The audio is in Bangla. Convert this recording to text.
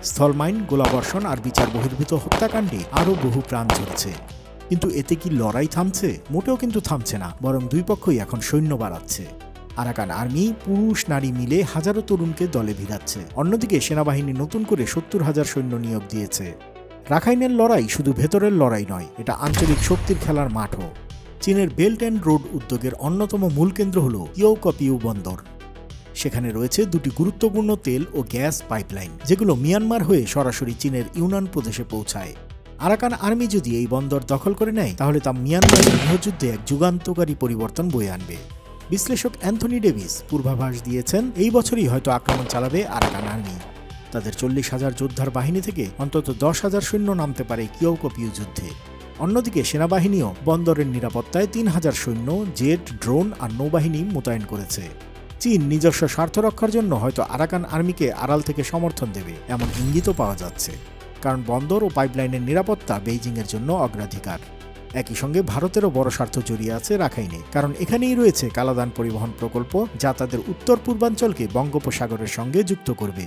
স্থলমাইন, গোলাবর্ষণ আর বিচার বহির্ভূত হত্যাকাণ্ডে আরও বহু প্রাণ ঝরছে। কিন্তু এতে কি লড়াই থামছে? মোটেও কিন্তু থামছে না, বরং দুই পক্ষই এখন সৈন্য বাড়াচ্ছে। আরাকান আর্মি পুরুষ নারী মিলে হাজারো তরুণকে দলে ভিড়াচ্ছে। অন্যদিকে সেনাবাহিনী নতুন করে ৭০,০০০ সৈন্য নিয়োগ দিয়েছে। রাখাইনের লড়াই শুধু ভেতরের লড়াই নয়, এটা আঞ্চলিক শক্তির খেলার মাঠও। চীনের বেল্ট অ্যান্ড রোড উদ্যোগের অন্যতম মূল কেন্দ্র হল ইয়োকপিউ বন্দর। সেখানে রয়েছে দুটি গুরুত্বপূর্ণ তেল ও গ্যাস পাইপলাইন, যেগুলো মিয়ানমার হয়ে সরাসরি চীনের ইউনান প্রদেশে পৌঁছায়। আরাকান আর্মি যদি এই বন্দর দখল করে নেয়, তাহলে তা মিয়ানমারের গৃহযুদ্ধে এক যুগান্তকারী পরিবর্তন বয়ে আনবে। বিশ্লেষক অ্যান্থনি ডেভিস পূর্বাভাস দিয়েছেন, এই বছরই হয়তো আক্রমণ চালাবে আরাকান আর্মি। তাদের ৪০,০০০ যোদ্ধার বাহিনী থেকে অন্তত ১০,০০০ সৈন্য নামতে পারে ইয়োকপিউ যুদ্ধে। অন্যদিকে সেনাবাহিনীও বন্দরের নিরাপত্তায় ৩,০০০ সৈন্য, জেট, ড্রোন আর নৌবাহিনী মোতায়েন করেছে। চীন নিজস্ব স্বার্থ রক্ষার জন্য হয়তো আরাকান আর্মিকে আড়াল থেকে সমর্থন দেবে, এমন ইঙ্গিতও পাওয়া যাচ্ছে। কারণ বন্দর ও পাইপলাইনের নিরাপত্তা বেইজিংয়ের জন্য অগ্রাধিকার। একই সঙ্গে ভারতেরও বড় স্বার্থ জড়িয়ে আছে রাখাইনে, কারণ এখানেই রয়েছে কালাদান পরিবহন প্রকল্প, যা তাদের উত্তর পূর্বাঞ্চলকে বঙ্গোপসাগরের সঙ্গে যুক্ত করবে।